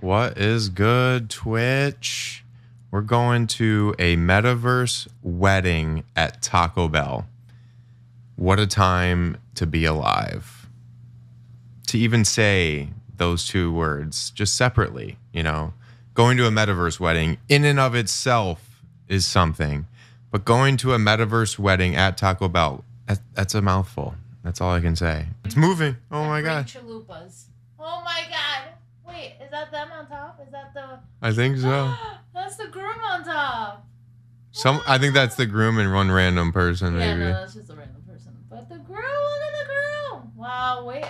What is good, Twitch? We're going to a metaverse wedding at Taco Bell. What a time to be alive. To even say those two words just separately, going to a metaverse wedding in and of itself is something. But going to a metaverse wedding at Taco Bell, that's a mouthful. That's all I can say. It's moving. Oh my God. Chalupas. Oh my God. Wait, is that them on top? Is that the... I think so. That's the groom on top. I think that's the groom and one random person, maybe. Yeah, no, that's just a random person. But the groom, look at the groom. Wow, wait.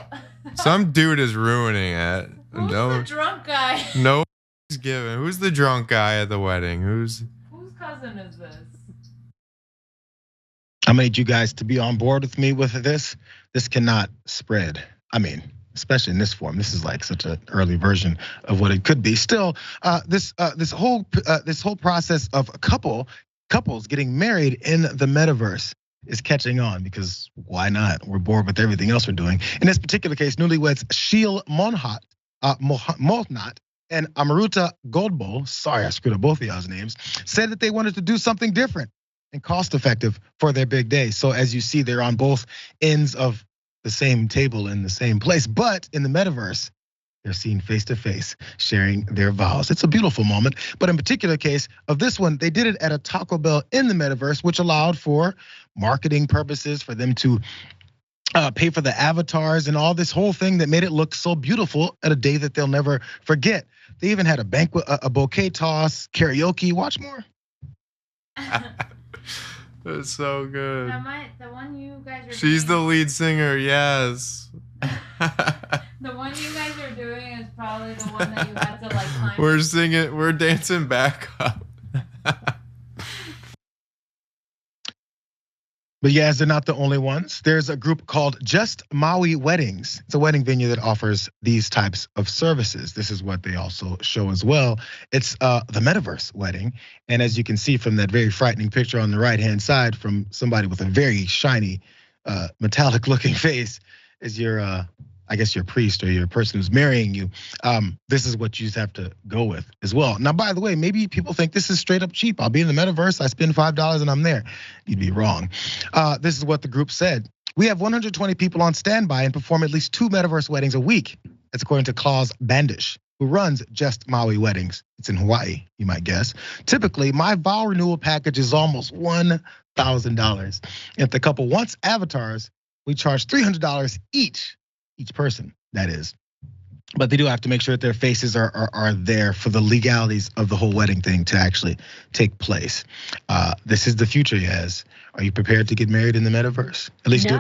Some dude is ruining it. Who's the drunk guy? No, he's given. Who's the drunk guy at the wedding? Whose cousin is this? I made you guys to be on board with me with this. This cannot spread. I mean, especially in this form. This is like such an early version of what it could be. Still, this whole process of couples getting married in the metaverse is catching on because why not? We're bored with everything else we're doing. In this particular case, newlyweds Sheil Mohnot and Amaruta Goldbowl, sorry I screwed up both of y'all's names, said that they wanted to do something different and cost effective for their big day. So as you see, they're on both ends of the same table in the same place, but in the metaverse, they're seen face to face, sharing their vows. It's a beautiful moment. But in particular case of this one, they did it at a Taco Bell in the metaverse, which allowed for marketing purposes for them to pay for the avatars and all this whole thing that made it look so beautiful at a day that they'll never forget. They even had a banquet, a bouquet toss, karaoke. Watch more. That's so good. The one you guys are She's doing, the lead singer, yes. the one you guys are doing is probably the one that you had to like climb. We're dancing back up. But yes, they're not the only ones. There's a group called Just Maui Weddings. It's a wedding venue that offers these types of services. This is what they also show as well. It's the metaverse wedding. And as you can see from that very frightening picture on the right-hand side from somebody with a very shiny, metallic looking face is your, I guess your priest or your person who's marrying you. This is what you just have to go with as well. Now, by the way, maybe people think this is straight up cheap. I'll be in the metaverse, I spend $5 and I'm there. You'd be wrong. This is what the group said. We have 120 people on standby and perform at least 2 metaverse weddings a week. That's according to Klaus Bandish, who runs Just Maui Weddings. It's in Hawaii, you might guess. Typically, my vow renewal package is almost $1,000. If the couple wants avatars, we charge $300 each person, that is. But they do have to make sure that their faces are there for the legalities of the whole wedding thing to actually take place. This is the future, Yaz. Are you prepared to get married in the metaverse? At least do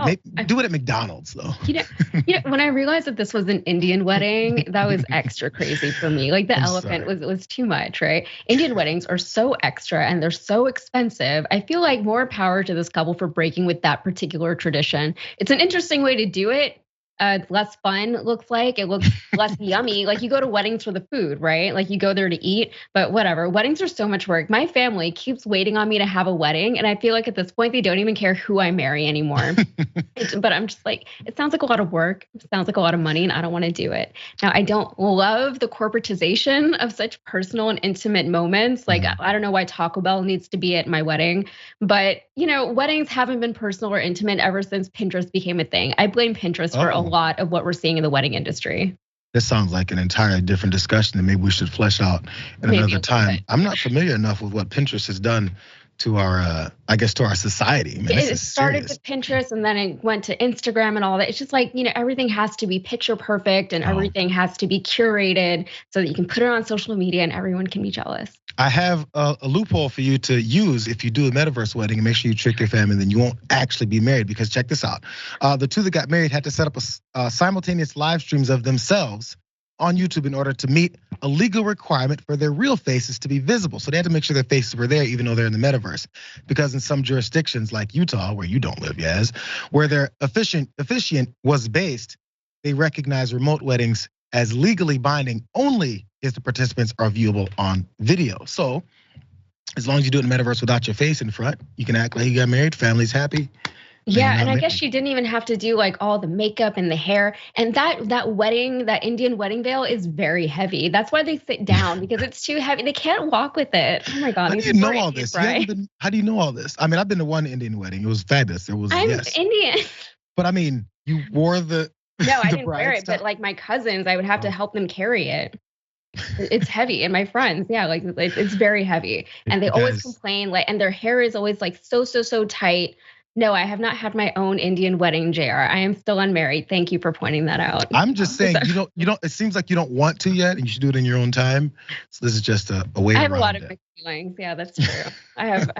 it at McDonald's, though. When I realized that this was an Indian wedding, that was extra crazy for me. Like the elephant was too much, right? Indian weddings are so extra and they're so expensive. I feel like more power to this couple for breaking with that particular tradition. It's an interesting way to do it. Less fun, it looks like. It looks less yummy. Like you go to weddings for the food, right? Like you go there to eat, but whatever. Weddings are so much work. My family keeps waiting on me to have a wedding. And I feel like at this point, they don't even care who I marry anymore. But I'm just like, it sounds like a lot of work. It sounds like a lot of money and I don't want to do it. Now, I don't love the corporatization of such personal and intimate moments. Like, I don't know why Taco Bell needs to be at my wedding, but weddings haven't been personal or intimate ever since Pinterest became a thing. I blame Pinterest for a lot of what we're seeing in the wedding industry. This sounds like an entirely different discussion that maybe we should flesh out in another time. I'm not familiar enough with what Pinterest has done to our, to our society. Man, it started with Pinterest and then it went to Instagram and all that. It's just like, everything has to be picture perfect and everything has to be curated so that you can put it on social media and everyone can be jealous. I have a loophole for you to use if you do a metaverse wedding and make sure you trick your family, then you won't actually be married, because check this out. The two that got married had to set up a simultaneous live streams of themselves on YouTube in order to meet a legal requirement for their real faces to be visible. So they had to make sure their faces were there even though they're in the metaverse. Because in some jurisdictions like Utah, where you don't live, Yaz, where their officiant was based, they recognize remote weddings as legally binding only if the participants are viewable on video. So as long as you do it in the metaverse without your face in front, you can act like you got married, family's happy, Yeah, and I guess she didn't even have to do like all the makeup and the hair. And that wedding, that Indian wedding veil is very heavy. That's why they sit down because it's too heavy. They can't walk with it. Oh my God. How do you know all this? How do you know all this? I mean, I've been to one Indian wedding. It was fabulous. I'm Indian. But I mean, you wore the No, I didn't wear it, but like my cousins, I would have to help them carry it. It's heavy, and my friends, yeah, like it's very heavy, and they always complain, like, and their hair is always like so tight. No, I have not had my own Indian wedding, JR. I am still unmarried. Thank you for pointing that out. I'm just saying, you don't. It seems like you don't want to yet, and you should do it in your own time. So this is just a way. I have a lot of mixed feelings. Yeah, that's true. I have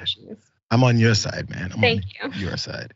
issues. I'm on your side, man. Thank you. Your side.